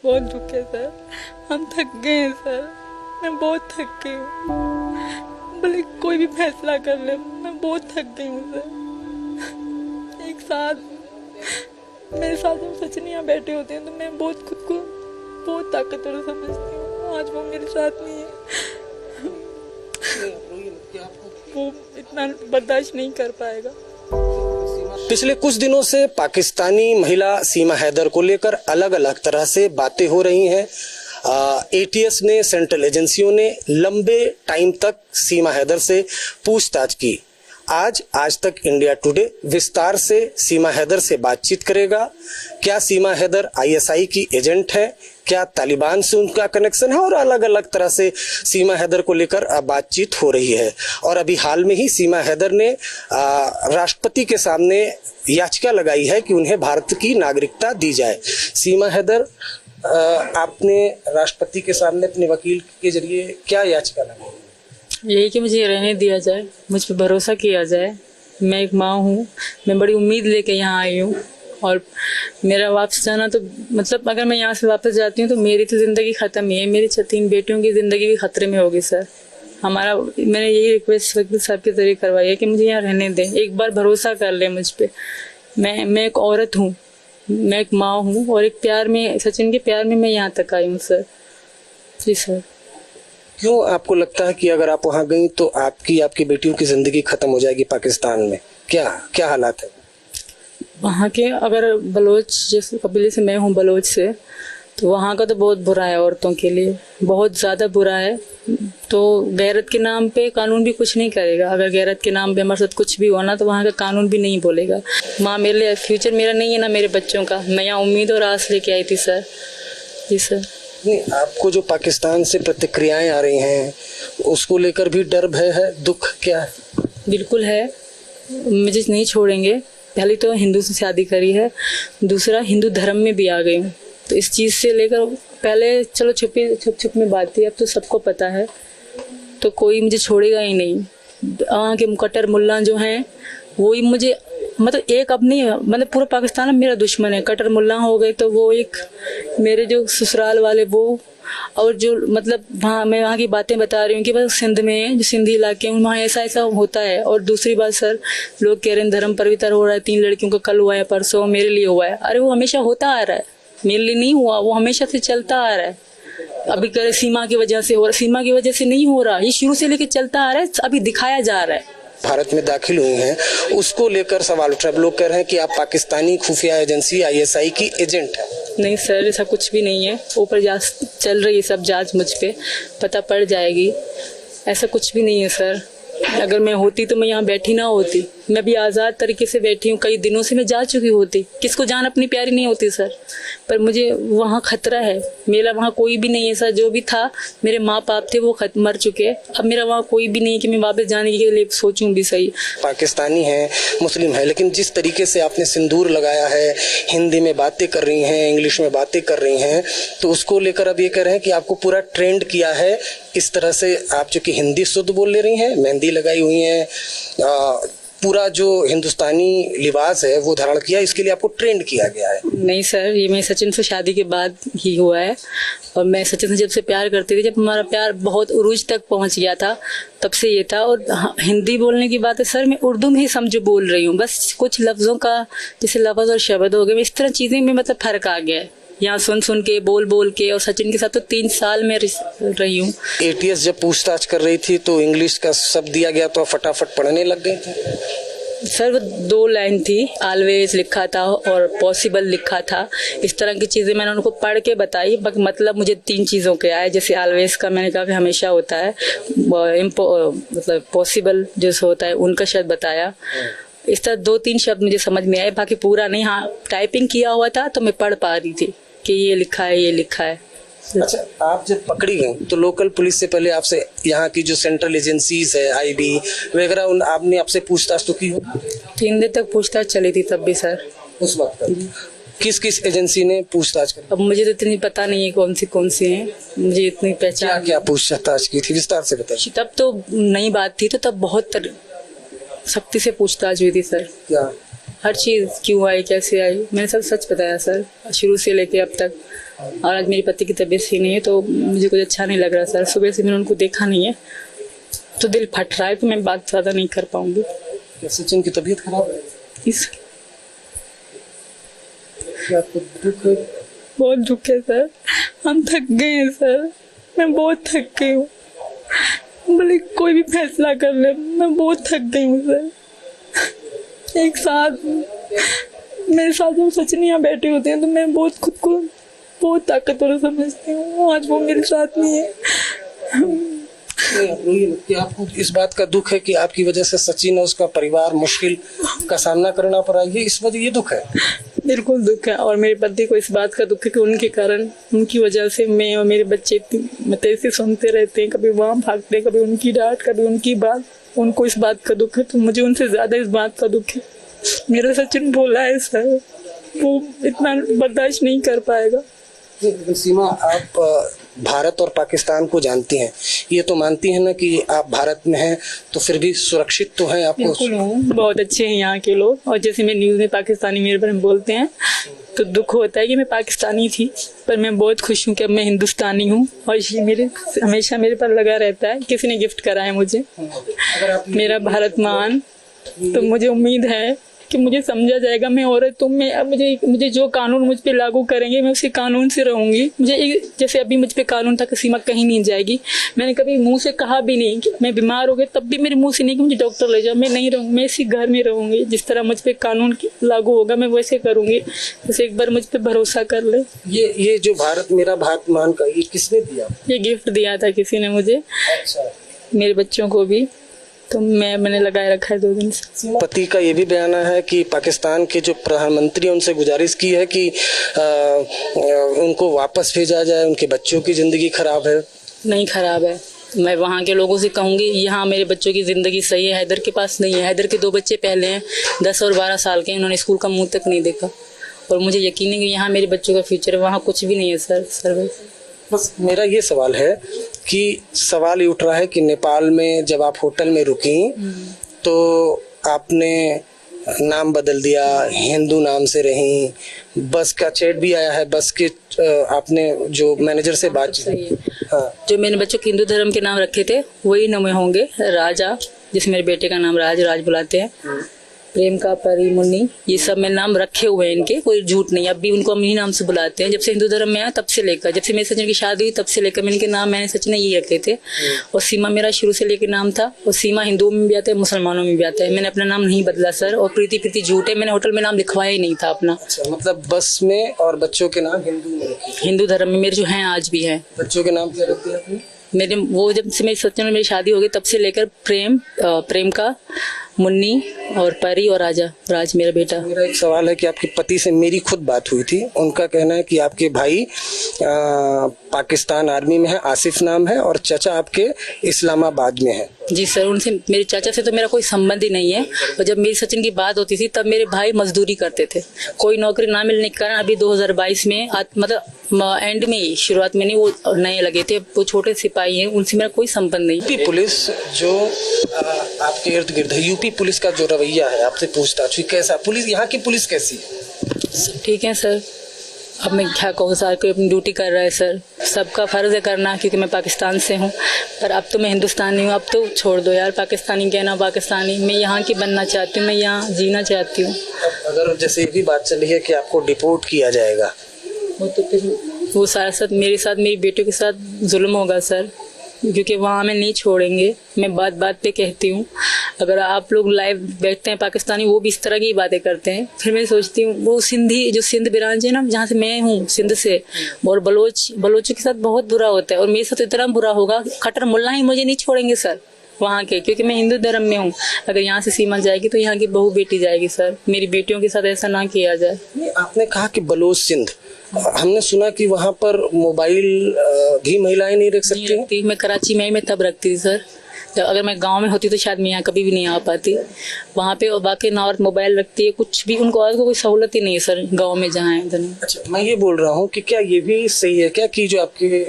बहुत दुख है सर, हम थक गए हैं सर, मैं बहुत थक गई हूँ। भले कोई भी फैसला कर ले, मैं बहुत थक गई हूँ सर। एक साथ मेरे साथ जब सचिन यहाँ बैठे होते हैं तो मैं बहुत खुद को बहुत ताकतवर समझती हूँ। आज वो मेरे साथ नहीं है, वो इतना बर्दाश्त नहीं कर पाएगा। पिछले कुछ दिनों से पाकिस्तानी महिला सीमा हैदर को लेकर अलग अलग तरह से बातें हो रही हैं। एटीएस ने, सेंट्रल एजेंसियों ने लंबे टाइम तक सीमा हैदर से पूछताछ की। आज तक इंडिया टुडे विस्तार से सीमा हैदर से बातचीत करेगा। क्या सीमा हैदर आईएसआई की एजेंट है, क्या तालिबान से उनका कनेक्शन है, और अलग अलग तरह से सीमा हैदर को लेकर बातचीत हो रही है। और अभी हाल में ही सीमा हैदर ने राष्ट्रपति के सामने याचिका लगाई है कि उन्हें भारत की नागरिकता दी जाए। सीमा हैदर, आपने राष्ट्रपति के सामने अपने वकील के जरिए क्या याचिका लगाई? यही कि मुझे रहने दिया जाए, मुझ पर भरोसा किया जाए। मैं एक माँ हूँ, मैं बड़ी उम्मीद लेके यहाँ आई हूँ, और मेरा वापस जाना तो मतलब अगर मैं यहाँ से वापस जाती हूँ तो मेरी तो ज़िंदगी ख़त्म ही है, मेरी 3 बेटियों की ज़िंदगी भी खतरे में होगी सर। मैंने यही रिक्वेस्ट वकील साहब के जरिए करवाई है कि मुझे यहाँ रहने दें, एक बार भरोसा कर ले मुझ पर। मैं एक औरत हूँ, मैं एक माँ हूँ, और एक प्यार में, सचिन के प्यार में मैं यहाँ तक आई हूँ सर। जी सर। क्यों आपको लगता है कि अगर आप वहां गई तो आपकी बेटियों की जिंदगी खत्म हो जाएगी पाकिस्तान में? क्या हालात है वहाँ के? अगर बलोच जिस कबीले से मैं हूँ, बलोच से, तो वहाँ का तो बहुत बुरा है, औरतों के लिए बहुत ज़्यादा बुरा है। तो गैरत के नाम पे कानून भी कुछ नहीं करेगा। अगर गैरत के नाम पे हमारे साथ कुछ भी होना तो वहाँ का कानून भी नहीं बोलेगा। माँ मेरे लिए फ्यूचर मेरा नहीं है ना मेरे बच्चों का। मैं यहाँ उम्मीद और आस लेके आई थी सर। जी सर। नहीं, आपको जो पाकिस्तान से प्रतिक्रियाएं आ रही हैं उसको लेकर भी डर भय है, दुख क्या है? बिल्कुल है, मुझे नहीं छोड़ेंगे। पहले तो हिंदू से शादी करी है, दूसरा हिंदू धर्म में भी आ गई हूँ, तो इस चीज़ से लेकर पहले चलो छुप में बात थी, अब तो सबको पता है, तो कोई मुझे छोड़ेगा ही नहीं। वहाँ के कट्टर मुल्ला जो हैं वो ही मुझे मतलब एक अपनी मतलब पूरा पाकिस्तान मेरा दुश्मन है। कट्टर मुल्ला हो गए तो वो एक मेरे जो ससुराल वाले वो, और जो मतलब वहाँ मैं वहाँ की बातें बता रही हूँ कि बस सिंध में जो सिंधी इलाके हैं वहाँ ऐसा होता है। और दूसरी बात सर, लोग कह रहे हैं धर्म पवित्र हो रहा है, 3 लड़कियों का कल हुआ है, परसों मेरे लिए हुआ है। अरे वो हमेशा होता आ रहा है, मेरे लिए नहीं हुआ, वो हमेशा से चलता आ रहा है। अभी कह रहे सीमा की वजह से हो रहा, सीमा की वजह से नहीं हो रहा, ये शुरू से लेकर चलता आ रहा है, अभी दिखाया जा रहा है। भारत में दाखिल हुई हैं, उसको लेकर सवाल उठ रहा है। लोग कह रहे हैं कि आप पाकिस्तानी खुफिया एजेंसी आईएसआई की एजेंट हैं। नहीं सर, ऐसा कुछ भी नहीं है। ऊपर जांच चल रही है, सब जांच मुझ पे पता पड़ जाएगी। ऐसा कुछ भी नहीं है सर। अगर मैं होती तो मैं यहाँ बैठी ना होती, मैं भी आज़ाद तरीके से बैठी हूँ। कई दिनों से मैं जा चुकी होती, किसको जान अपनी प्यारी नहीं होती सर, पर मुझे वहाँ खतरा है। मेरा वहाँ कोई भी नहीं है सर, जो भी था मेरे माँ बाप थे वो मर चुके। अब मेरा वहाँ कोई भी नहीं है कि मैं वापस जाने के लिए सोचूं भी सही। पाकिस्तानी है, मुस्लिम है, लेकिन जिस तरीके से आपने सिंदूर लगाया है, हिंदी में बातें कर रही हैं, इंग्लिश में बातें कर रही हैं, तो उसको लेकर अब ये कह रहे हैं कि आपको पूरा ट्रेंड किया है इस तरह से। आप चूंकि हिंदी शुद्ध बोल ले रही हैं, मेहंदी लगाई हुई हैं, पूरा जो हिंदुस्तानी लिबास है वो धारण किया, इसके लिए आपको ट्रेंड किया गया है। नहीं सर, ये मैं सचिन से शादी के बाद ही हुआ है, और मैं सचिन से जब से प्यार करती थी, जब हमारा प्यार बहुत उरूज तक पहुंच गया था तब से ये था। और हिंदी बोलने की बात है सर, मैं उर्दू में ही समझो बोल रही हूँ, बस कुछ लफ्ज़ों का जैसे लफ्ज़ और शब्द हो गए, इस तरह चीज़ें में मतलब फ़र्क आ गया है यहाँ सुन के, बोल के। और सचिन के साथ तो 3 साल में रही हूँ। एटीएस जब पूछताछ कर रही थी तो इंग्लिश का शब्द दिया गया तो फटाफट पढ़ने लग गए थे सर। वो 2 लाइन थी, ऑलवेज लिखा था और पॉसिबल लिखा था। इस तरह की चीज़ें मैंने उनको पढ़ के बताई, बाकी मतलब मुझे 3 चीज़ों के आए। जैसे ऑलवेज का मैंने कहा कि हमेशा होता है, मतलब पॉसिबल जो होता है उनका शब्द बताया। इस तरह 2-3 शब्द मुझे समझ में आए, बाकी पूरा नहीं। हाँ, टाइपिंग किया हुआ था तो मैं पढ़ पा रही थी कि ये लिखा है, ये लिखा है। अच्छा, आप जब पकड़ी गई तो लोकल पुलिस से पहले आपसे यहाँ की जो सेंट्रल एजेंसीज है, आईबी वगैरह, आपने आपसे पूछताछ तो की हो? 3 दिन तक पूछताछ चली थी तब भी सर। उस वक्त किस एजेंसी ने पूछताछ करी? अब मुझे तो इतनी पता नहीं है कौन सी है, मुझे इतनी पहचान। क्या पूछताछ की थी, विस्तार से बताइए। तब तो नई बात थी, तो तब बहुत सख्ती से पूछताछ हुई थी सर। क्या हर चीज़ क्यों आई, कैसे आई, मैंने सब सच बताया सर, शुरू से लेके अब तक। और आज मेरे पति की तबीयत सही नहीं है तो मुझे कुछ अच्छा नहीं लग रहा सर। सुबह से मैंने उनको देखा नहीं है तो दिल फट रहा है, तो मैं बात ज़्यादा नहीं कर पाऊंगी। क्या सचिन की तबीयत खराब है? इस क्या आपको दुख है? बहुत दुख है सर, हम थक गए हैं सर, मैं बहुत थक गई हूँ। भले कोई भी फैसला कर ले, मैं बहुत थक गई हूँ सर। एक साथ मेरे साथ जब सचिन यहाँ बैठे होते हैं तो मैं बहुत खुद को बहुत ताकतवर समझती हूँ। आज वो मेरे साथ नहीं है। नहीं, आप रोइए मत। कि आपको इस बात का दुख है कि आपकी वजह से सचिन और उसका परिवार मुश्किल का सामना करना पड़ा, ये इस वजह ये दुख है? बिल्कुल दुख है। और मेरे पति को इस बात का दुख है कि उनके कारण, उनकी वजह से मैं और मेरे बच्चे मतलब ऐसे सुनते रहते हैं, कभी वहाँ भागते हैं, कभी उनकी डांट, कभी उनकी बात। उनको इस बात का दुख है तो मुझे उनसे ज़्यादा इस बात का दुख है। मेरा सचिन भोला है सर, वो इतना बर्दाश्त नहीं कर पाएगा। लेकिन सीमा, आप भारत और पाकिस्तान को जानती हैं, ये तो मानती हैं ना कि आप भारत में हैं तो फिर भी सुरक्षित तो हैं आपको? बिल्कुल हूँ, बहुत अच्छे हैं यहाँ के लोग। और जैसे मैं न्यूज़ में पाकिस्तानी मेरे बारे में बोलते हैं तो दुख होता है कि मैं पाकिस्तानी थी, पर मैं बहुत खुश हूँ कि अब मैं हिंदुस्तानी हूँ। और ये मेरे हमेशा मेरे पर लगा रहता है। किसी ने गिफ्ट करा है मुझे मेरा भारत मान, तो मुझे उम्मीद है कि मुझे समझा जाएगा। मैं औरत हूँ, मैं अब मुझे जो कानून मुझ पे लागू करेंगे मैं उसी कानून से रहूंगी। मुझे जैसे अभी मुझ पे कानून था कि सीमा कहीं नहीं जाएगी, मैंने कभी मुंह से कहा भी नहीं कि मैं बीमार हो गई, तब भी मेरे मुंह से नहीं कि मुझे डॉक्टर ले जाओ, मैं नहीं रहूँगी, मैं इसी घर में रहूंगी। जिस तरह मुझ पे कानून लागू होगा मैं वैसे करूंगी। बस एक बार मुझ पे भरोसा कर ले। ये जो भारत मेरा भारत मान का ये किसने दिया? ये गिफ्ट दिया था किसी ने मुझे, अच्छा। मेरे बच्चों को भी, तो मैंने लगाए रखा है 2 दिन से। पति का ये भी बयान है कि पाकिस्तान के जो प्रधानमंत्री उनसे गुजारिश की है कि उनको वापस भेजा जाए, उनके बच्चों की जिंदगी खराब है। नहीं खराब है, मैं वहाँ के लोगों से कहूँगी यहाँ मेरे बच्चों की ज़िंदगी सही है। हैदर के पास नहीं है, हैदर के 2 बच्चे पहले हैं, 10 और 12 साल के, इन्होंने स्कूल का मुंह तक नहीं देखा। और मुझे यकीन है कि यहाँ मेरे बच्चों का फ्यूचर है, वहाँ कुछ भी नहीं है सर। बस मेरा ये सवाल है कि सवाल ये उठ रहा है कि नेपाल में जब आप होटल में रुकी तो आपने नाम बदल दिया, हिंदू नाम से रही, बस का चैट भी आया है, बस के आपने जो मैनेजर से बात की। हाँ। जो मैंने बच्चों के हिंदू धर्म के नाम रखे थे वही नाम होंगे। राजा, जिसमें मेरे बेटे का नाम राज बुलाते हैं, प्रेम का, परी, मुन्नी, ये सब मैं नाम रखे हुए हैं इनके, कोई झूठ नहीं। अब भी उनको हम इन्हीं नाम से बुलाते हैं। जब से हिंदू धर्म में आया तब से लेकर, जब से मेरे सचिन की शादी हुई तब से लेकर मैं इनके नाम, मैंने सचिन ये रखे थे। और सीमा मेरा शुरू से लेकर नाम था। और सीमा हिंदुओं में भी आता है, मुसलमानों में भी आता है। मैंने अपना नाम नहीं बदला सर। और प्रीति झूठ है, मैंने होटल में नाम लिखवाया ही नहीं था अपना। अच्छा, मतलब बस में और बच्चों के नाम हिंदू में रखे? हिंदू धर्म में मेरे जो हैं आज भी हैं। बच्चों के नाम क्या रखते हैं आपने? मेरे वो जब से मेरे सचिन में मेरी शादी हो गई तब से लेकर प्रेम का, मुन्नी और परी और राज मेरा बेटा। मेरा एक सवाल है कि आपके पति से मेरी खुद बात हुई थी, उनका कहना है कि आपके भाई पाकिस्तान आर्मी में है, आसिफ नाम है, और चाचा आपके इस्लामाबाद में है। जी सर, उनसे, मेरे चाचा से तो मेरा कोई संबंध ही नहीं है। और जब मेरी सचिन की बात होती थी तब मेरे भाई मजदूरी करते थे, कोई नौकरी ना मिलने के कारण। अभी 2022 में मतलब एंड में ही, शुरुआत में नहीं, वो नए लगे थे, वो छोटे सिपाही हैं, उनसे मेरा कोई संबंध नहीं। यूपी पुलिस जो आपके इर्द गिर्द है, यूपी पुलिस का जो रवैया है, आपसे पूछताछ हुई, कैसा पुलिस, यहाँ की पुलिस कैसी है? ठीक है सर, अब मैं क्या कहूँ सर, कोई अपनी ड्यूटी कर रहा है सर, सबका फर्ज है करना, क्योंकि मैं पाकिस्तान से हूँ। पर अब तो मैं हिंदुस्तानी हूँ, अब तो छोड़ दो यार पाकिस्तानी कहना, पाकिस्तानी। मैं यहाँ की बनना चाहती हूँ, मैं यहाँ जीना चाहती हूँ। अगर जैसे ये भी बात चली है कि आपको डिपोर्ट किया जाएगा, वो तो फिर वो सारा साथ मेरे साथ, मेरी बेटियों के साथ जुल्म होगा सर, क्योंकि वहाँ हमें नहीं छोड़ेंगे। मैं बात बात पे कहती हूँ, अगर आप लोग लाइव बैठते हैं पाकिस्तानी, वो भी इस तरह की बातें करते हैं, फिर मैं सोचती हूँ वो सिंधी, जो सिंध बिरांज है ना, जहाँ से मैं हूँ, सिंध से, और बलोचों के साथ बहुत बुरा होता है। और मेरे साथ इतना बुरा होगा, खट्टर मुल्ला ही मुझे नहीं छोड़ेंगे सर वहाँ के, क्योंकि मैं हिंदू धर्म में हूँ। अगर यहाँ से सीमा जाएगी तो यहाँ की बहू बेटी जाएगी सर। मेरी बेटियों के साथ ऐसा ना किया जाए। आपने कहा कि बलोच सिंध, हमने सुना कि वहाँ पर मोबाइल भी महिलाएं नहीं रख सकती। मैं कराची में मैं तब रखती थी सर, जब अगर मैं गांव में होती तो शायद मैं यहाँ कभी भी नहीं आ पाती। वहाँ पे बाकी ना औरत मोबाइल रखती है, कुछ भी उनको और कोई सहूलत ही नहीं है सर गांव में जहाँ है। अच्छा, मैं ये बोल रहा हूँ कि क्या ये भी सही है क्या कि जो आपके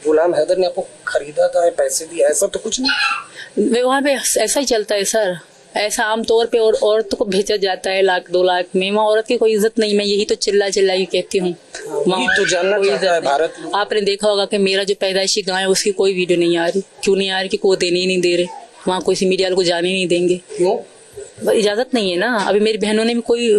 गुलाम हैदर ने आपको खरीदा था, पैसे दिए, ऐसा तो कुछ नहीं? वहाँ पे ऐसा ही चलता है सर, ऐसा आमतौर पे और औरतों को भेजा जाता है 1-2 लाख में, वहाँ औरत की कोई इज्जत नहीं। मैं यही तो चिल्ला के कहती हूँ, वही तो जानना कोई चाहता है इज्जत नहीं। भारत में। आपने देखा होगा कि मेरा जो पैदाइशी गाँव है उसकी कोई वीडियो नहीं आ रही। क्यों नहीं आ रही? कि कोई देने ही नहीं दे रहे, वहाँ कोई मीडिया वाले को जाने ही नहीं देंगे। क्यों? इजाजत नहीं है ना। अभी मेरी बहनों ने भी कोई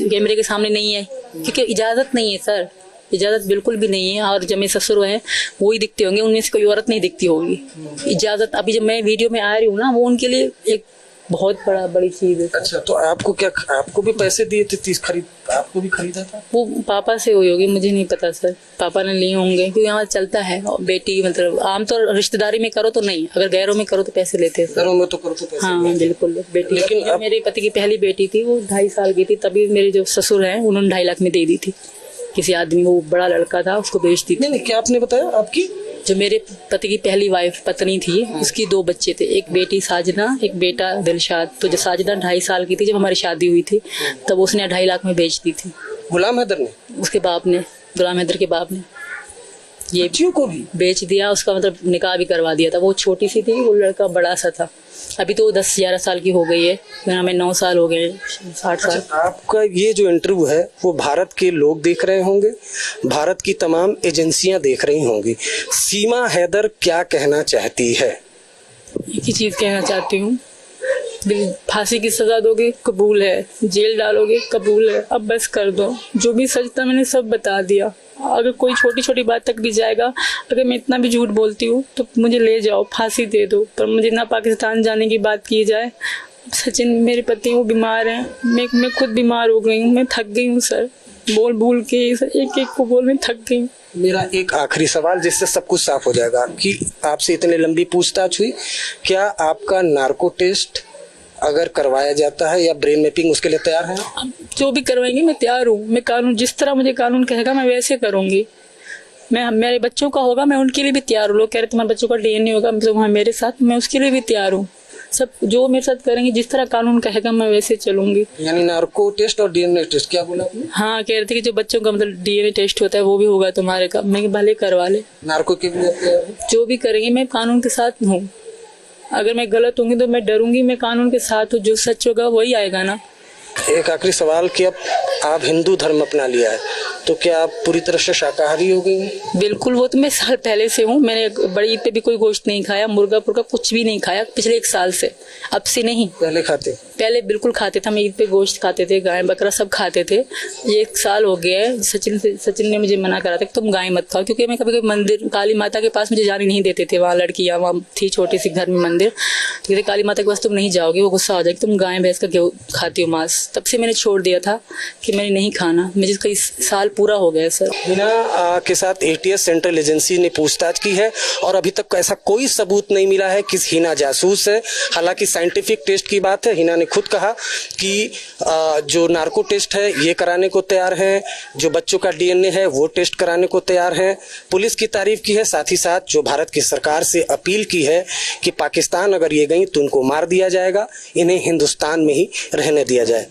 कैमरे के सामने नहीं है, क्योंकि इजाजत नहीं है सर, इजाजत बिल्कुल भी नहीं है। और जब मेरे ससुर हैं वो ही दिखते होंगे, उनमें से कोई औरत नहीं दिखती होगी। इजाजत अभी जब मैं वीडियो में आ रही हूँ ना, वो उनके लिए एक बहुत बड़ी चीज है। अच्छा, तो आपको क्या, आपको भी पैसे दिए थे 30 खरीद, आपको भी खरीदा था? वो पापा से हुई होगी, मुझे नहीं पता सर, पापा ने लिए होंगे, क्योंकि यहाँ चलता है। और बेटी मतलब आमतौर रिश्तेदारी में करो तो नहीं, अगर गैरों में करो तो पैसे लेते हैं सर। घरों में तो करो तो पैसे। हाँ बिल्कुल। बेटी, लेकिन जो मेरे पति की पहली बेटी थी वो 2.5 साल की थी, तभी मेरे जो ससुर हैं उन्होंने 2.5 लाख में दे दी थी किसी आदमी, वो बड़ा लड़का था, उसको बेच दी थी। नहीं, क्या आपने बताया? आपकी जो मेरे पति की पहली वाइफ पत्नी थी, उसकी 2 बच्चे थे, एक बेटी साजना, एक बेटा दिलशाद। तो जब साजना 2.5 साल की थी, जब हमारी शादी हुई थी, तब उसने 2.5 लाख में बेच दी थी। गुलाम हैदर ने? उसके बाप ने, गुलाम हैदर के बाप ने ये बच्चियों को भी बेच दिया। उसका मतलब निकाह भी करवा दिया था। वो छोटी सी थी, वो लड़का बड़ा सा था। अभी तो 10-11 साल की हो गई है, हमें 9 साल हो गए, 60 साल। अच्छा, आपका ये जो इंटरव्यू है वो भारत के लोग देख रहे होंगे, भारत की तमाम एजेंसियां देख रही होंगी। सीमा हैदर क्या कहना चाहती है? एक ही चीज कहना चाहती हूँ, फांसी की सजा दोगे कबूल है, जेल डालोगे कबूल है, अब बस कर दो। जो भी सच था मैंने सब बता दिया। अगर कोई छोटी छोटी बात तक भी जाएगा, अगर मैं इतना भी झूठ बोलती हूँ तो मुझे ले जाओ, फांसी दे दो, पर मुझे ना पाकिस्तान जाने की बात की जाए। सचिन मेरे पति वो बीमार हैं, मैं खुद बीमार हो गई हूँ, मैं थक गई हूँ सर, बोल के एक को बोल में थक गई हूँ। मेरा एक आखिरी सवाल जिससे सब कुछ साफ हो जाएगा कि आपसे इतने लंबी पूछताछ हुई, क्या आपका नार्को टेस्ट अगर करवाया जाता है या ब्रेन मैपिंग, उसके लिए तैयार हैं? जो भी करवाएंगे मैं तैयार हूँ। मैं कानून, जिस तरह मुझे कानून कहेगा मैं वैसे करूँगी। मैं, मेरे बच्चों का होगा मैं उनके लिए भी तैयार हूँ। लोग कह रहे तुम्हारे बच्चों का डीएनए होगा तो वहाँ मेरे साथ, मैं उसके लिए भी तैयार हूँ। सब जो मेरे साथ करेंगे, जिस तरह कानून कहेगा मैं वैसे चलूंगी। यानी नार्को टेस्ट और डीएनए टेस्ट, क्या बोला आपने? हाँ, कह रहे थे कि जो बच्चों का मतलब डीएनए टेस्ट होता है वो भी होगा तुम्हारे का। मैं भले करवा ले, नार्को के भी तैयार हैं? जो भी करेंगे मैं कानून के साथ हूँ। अगर मैं गलत होंगी तो मैं डरूंगी, मैं कानून के साथ हूँ। जो सच होगा वही आएगा ना। एक आखिरी सवाल कि अब आप हिंदू धर्म अपना लिया है तो क्या आप पूरी तरह से शाकाहारी हो गई हैं? बिल्कुल, वो तो मैं साल पहले से हूँ। मैंने बड़ी ईद पे भी कोई गोश्त नहीं खाया, मुर्गा पुर्गा कुछ भी नहीं खाया पिछले 1 साल से। अब से नहीं, पहले खाते? पहले बिल्कुल खाते थे। हम ईद पे गोश्त खाते थे, गाय बकरा सब खाते थे। ये 1 साल हो गया है। सचिन ने मुझे मना करा था कि तुम गाय मत खाओ, क्योंकि मैं कभी कभी मंदिर काली माता के पास मुझे जाने नहीं देते थे। वहाँ लड़कियाँ, वहाँ थी छोटी सी घर में मंदिर, तो कहते काली माता के पास तुम नहीं जाओगे, वो गुस्सा हो जाएगी, तुम गाय भैंस का क्यों खाती हो मांस। तब से मैंने छोड़ दिया था कि मैंने नहीं खाना। मुझे कई साल पूरा हो गया सर। हिना के साथ एटीएस सेंट्रल एजेंसी ने पूछताछ की है और अभी तक ऐसा कोई सबूत नहीं मिला है कि हिना जासूस है। हालांकि साइंटिफिक टेस्ट की बात है, हिना ने खुद कहा कि जो नार्को टेस्ट है ये कराने को तैयार हैं, जो बच्चों का डीएनए है वो टेस्ट कराने को तैयार हैं। पुलिस की तारीफ की है, साथ ही साथ जो भारत की सरकार से अपील की है कि पाकिस्तान अगर ये गई तो उनको मार दिया जाएगा, इन्हें हिंदुस्तान में ही रहने दिया जाए।